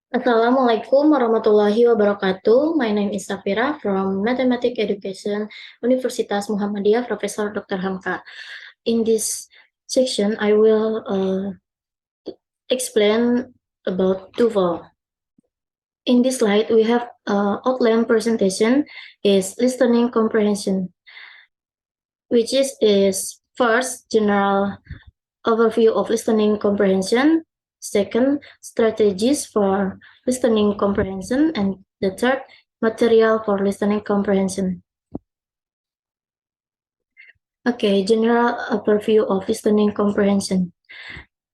Assalamualaikum warahmatullahi wabarakatuh. My name is Safira from Mathematics Education, Universitas Muhammadiyah, Professor Dr. Hamka. In this section, I will explain about TOEFL. In this slide, we have outline presentation is listening comprehension, which is first general overview of listening comprehension, second strategies for listening comprehension, and the third material for listening comprehension. Okay, general overview of listening comprehension.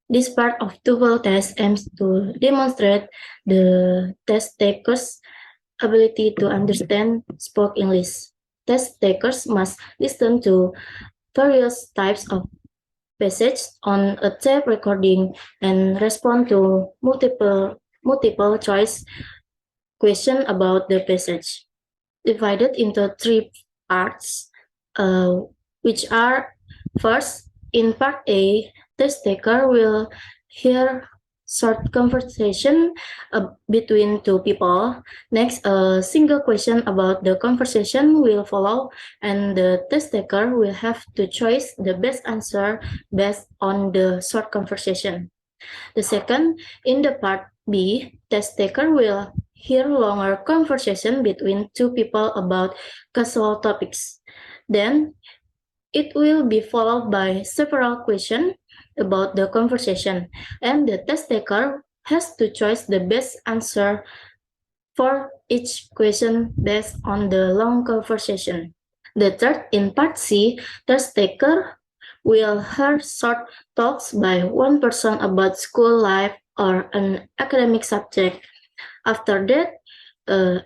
This part of TOEFL test aims to demonstrate the test takers' ability to understand spoke English. Test takers must listen to various types of passage on a tape recording and respond to multiple choice question about the passage, divided into three parts, which are first, in part A, test taker will hear short conversation between two people. Next, a single question about the conversation will follow, and the test taker will have to choose the best answer based on the short conversation. The second, in the part B, test taker will hear longer conversation between two people about casual topics. Then it will be followed by several questions about the conversation, and the test taker has to choose the best answer for each question based on the long conversation. The third, in part C, test taker will hear short talks by one person about school life or an academic subject. After that,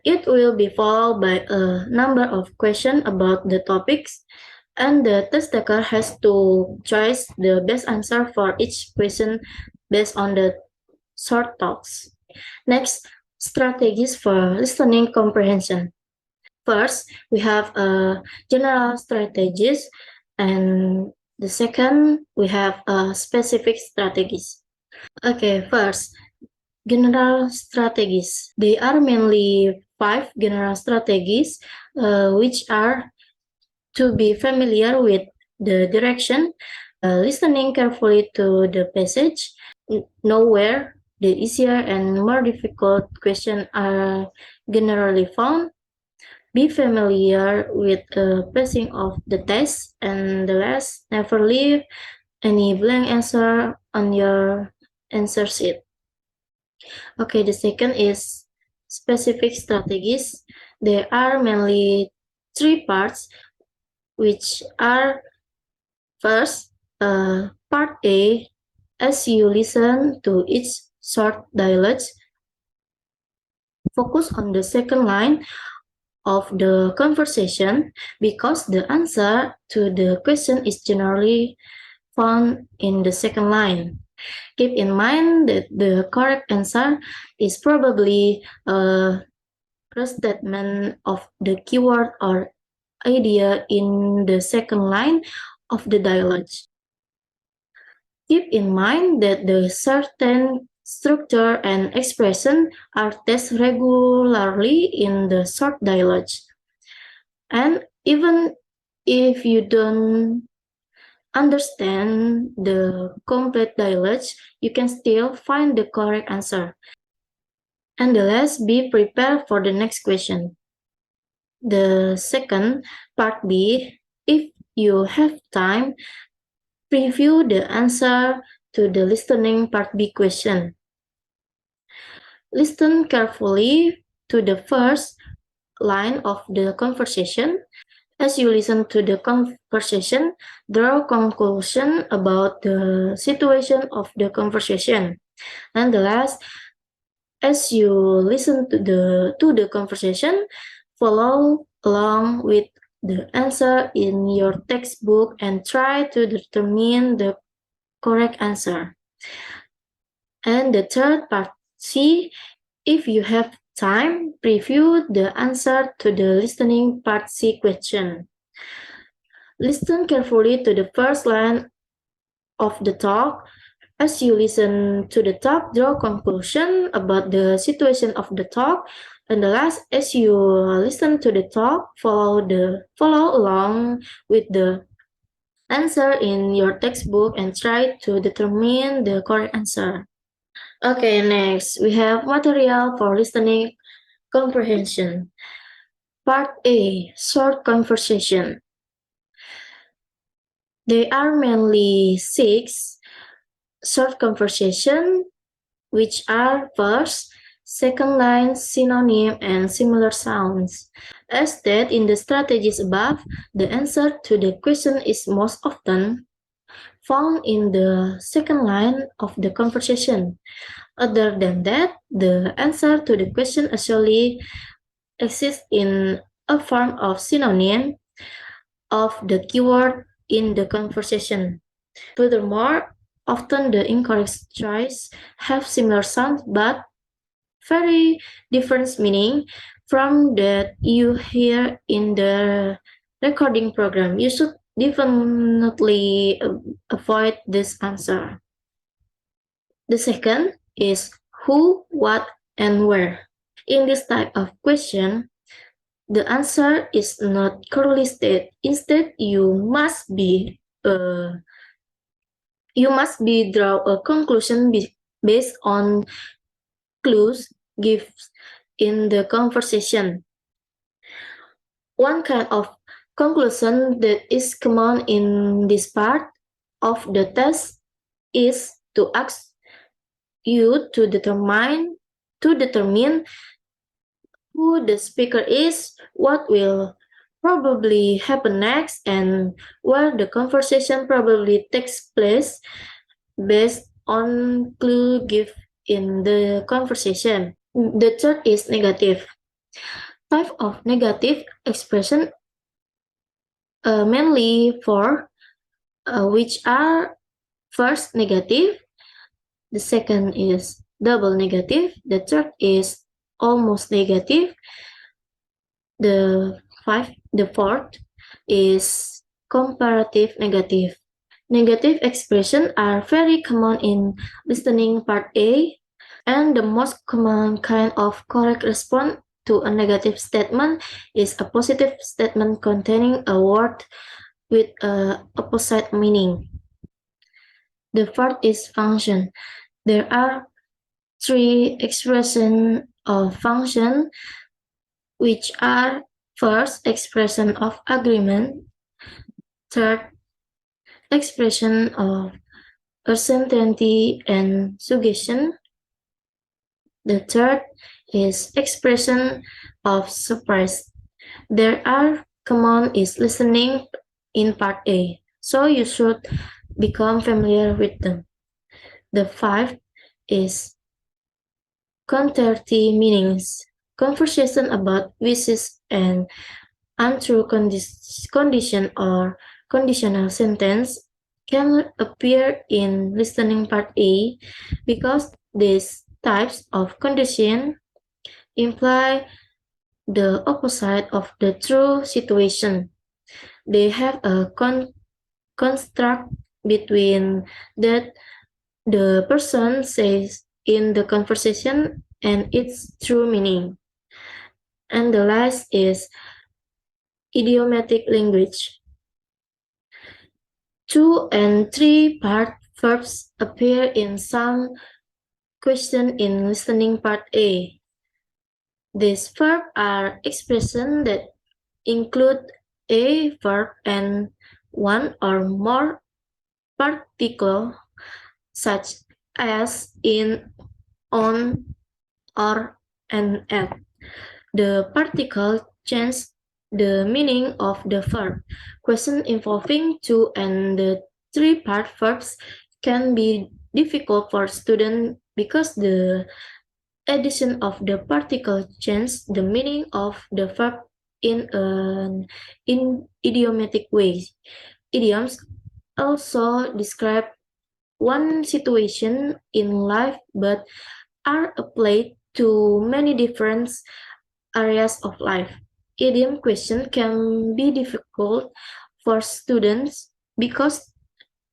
it will be followed by a number of questions about the topics, and the test taker has to choose the best answer for each question based on the short talks. Next, strategies for listening comprehension. First, we have general strategies, and the second, we have specific strategies. Okay, first, general strategies. They are mainly 5 general strategies, which are to be familiar with the direction, listening carefully to the passage, know where the easier and more difficult questions are generally found, be familiar with the pacing of the test, and the last, never leave any blank answer on your answer sheet. Okay, the second is specific strategies. There are mainly 3 parts, which are first, part A, as you listen to each short dialogue, focus on the second line of the conversation because the answer to the question is generally found in the second line. Keep in mind that the correct answer is probably a restatement of the keyword or idea in the second line of the dialogue. Keep in mind that the certain structure and expression are tested regularly in the short dialogue. And even if you don't understand the complete dialogue, you can still find the correct answer. And let's be prepared for the next question. The second, part B, if you have time, preview the answer to the listening part B question. Listen carefully to the first line of the conversation. As you listen to the conversation, draw conclusion about the situation of the conversation. And the last, as you listen to the conversation, follow along with the answer in your textbook and try to determine the correct answer. And the third part C, if you have time, preview the answer to the listening part C question. Listen carefully to the first line of the talk, As you listen to the talk, draw conclusion about the situation of the talk. And the last, as you listen to the talk, follow along with the answer in your textbook and try to determine the correct answer. Okay, next we have material for listening comprehension. Part A, short conversation. They are mainly 6 short conversation, which are first, second line, synonym, and similar sounds. As stated in the strategies above, the answer to the question is most often found in the second line of the conversation. Other than that, the answer to the question actually exists in a form of synonym of the keyword in the conversation. Furthermore, often the incorrect choice have similar sounds but very different meaning from that you hear in the recording program. You should definitely avoid this answer. The second is who, what, and where. In this type of question, the answer is not clearly stated. Instead, you must be draw a conclusion based on clues given in the conversation. One kind of conclusion that is common in this part of the test is to ask you to determine who the speaker is, what will probably happen next, and where the conversation probably takes place based on clue given in the conversation. The third is negative. Type of negative expression mainly four, which are first negative, the second is double negative, the third is almost negative, the fourth is comparative negative. Negative expressions are very common in listening part A, and the most common kind of correct response to a negative statement is a positive statement containing a word with a opposite meaning. The fourth is function. There are 3 expressions of function, which are first, expression of agreement, third, expression of uncertainty and suggestion, the third is expression of surprise. There are common is listening in part A, so you should become familiar with them. The fifth is contrary meanings. Conversation about wishes and untrue condition or conditional sentence can appear in listening part A because these types of condition imply the opposite of the true situation. They have a construct between that the person says in the conversation and its true meaning. And the last is idiomatic language. 2 and 3 part verbs appear in some question in listening part A. These verbs are expressions that include a verb and one or more particle, such as in, on, or, and at. The particle changes the meaning of the verb. Questions involving 2 and the 3 part verbs can be difficult for students because the addition of the particle changes the meaning of the verb in an idiomatic way. Idioms also describe one situation in life but are applied to many different areas of life. Idiom questions can be difficult for students because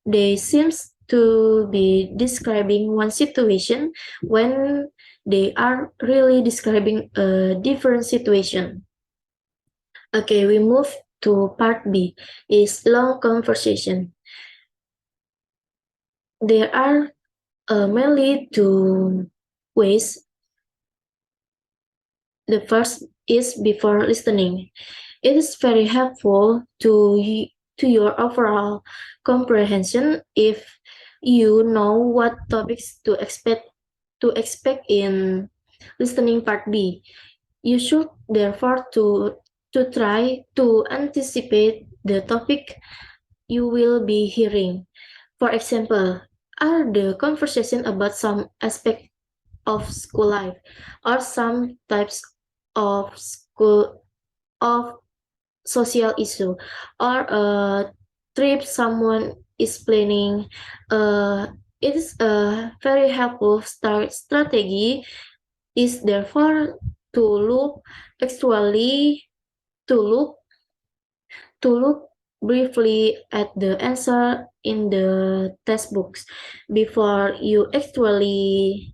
they seem to be describing one situation when they are really describing a different situation. Okay, we move to part B, is long conversation. There are mainly two ways. The first is before listening. It is very helpful to your overall comprehension if you know what topics to expect in listening part B. You should therefore to try to anticipate the topic you will be hearing. For example, are the conversation about some aspect of school life or some types of school of social issue or a trip someone is planning. It is a very helpful start strategy is therefore to look actually to look to look briefly at the answer in the textbooks before you actually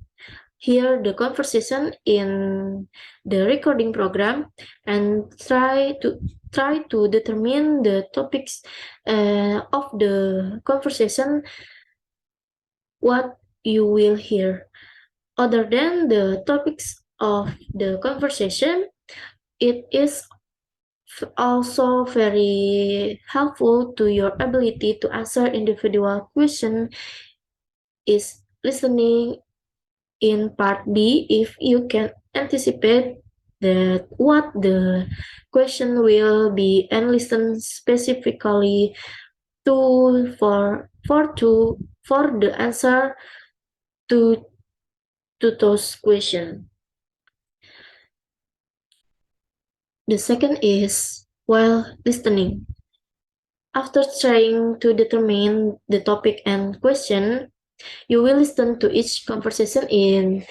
hear the conversation in the recording program and try to determine the topics of the conversation what you will hear. Other than the topics of the conversation, it is also very helpful to your ability to answer individual question is listening in part B if you can anticipate that what the question will be and listen specifically to for the answer to those questions. The second is while listening. After trying to determine the topic and question, you will listen to each conversation in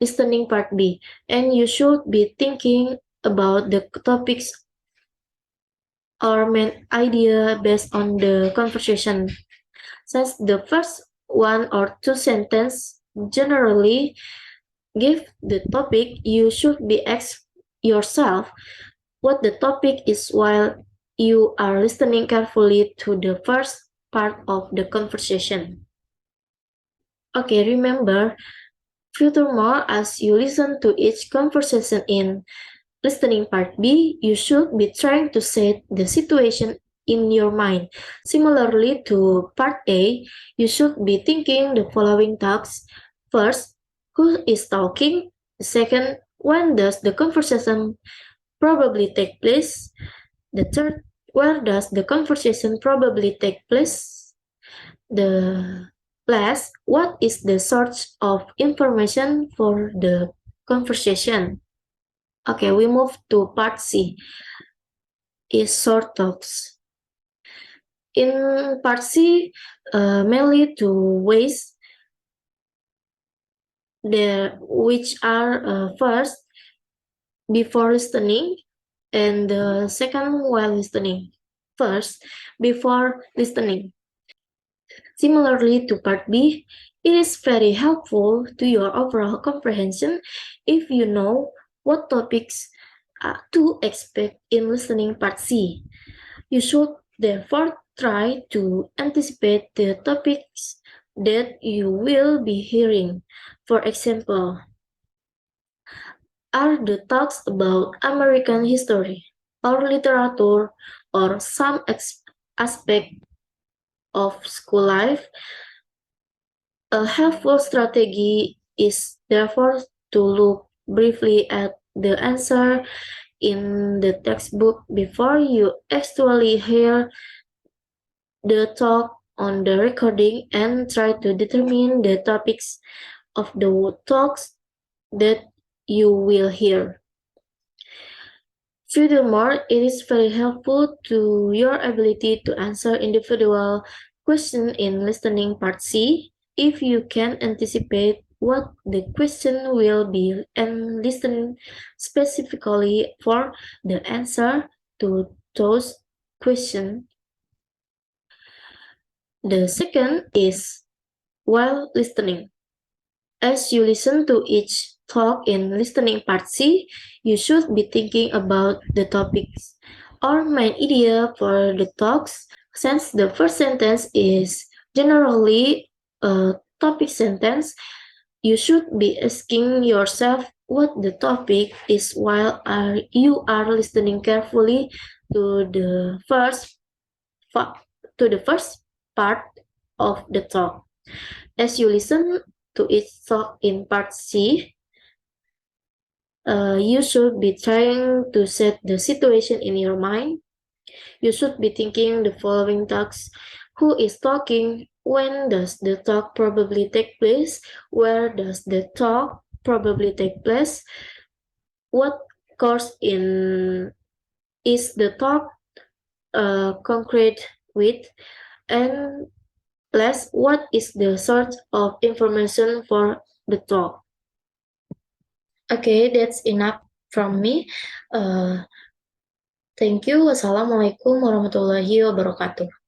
listening part B, and you should be thinking about the topics or main idea based on the conversation. Since the first one or two sentences generally give the topic, you should be ask yourself what the topic is while you are listening carefully to the first part of the conversation. Okay, remember, furthermore, as you listen to each conversation in listening part B, you should be trying to set the situation in your mind. Similarly to part A, you should be thinking the following thoughts. First, who is talking? Second, when does the conversation probably take place? The third, where does the conversation probably take place? The last, what is the source of information for the conversation? Okay, we move to part C, is short talks. In part C, mainly two ways there, which are first, before listening, and the second, while listening. First, before listening. Similarly to part B, it is very helpful to your overall comprehension if you know what topics to expect in listening part C. You should therefore try to anticipate the topics that you will be hearing. For example, are the talks about American history or literature or some aspect of school life? A helpful strategy is therefore to look briefly at the answer in the textbook before you actually hear the talk on the recording and try to determine the topics of the talks that you will hear. Furthermore, it is very helpful to your ability to answer individual questions in listening part C if you can anticipate what the question will be and listen specifically for the answer to those questions. The second is while listening. As you listen to each talk in listening part C, you should be thinking about the topics or main idea for the talks. Since the first sentence is generally a topic sentence, you should be asking yourself what the topic is while you are listening carefully to the first to the first part of the talk. As you listen to each talk in part C, you should be trying to set the situation in your mind. You should be thinking the following tasks. Who is talking? When does the talk probably take place? Where does the talk probably take place? What course in is the talk concrete with? And last, what is the source of information for the talk? Okay, that's enough from me. Uh, Thank you. Wassalamualaikum warahmatullahi wabarakatuh.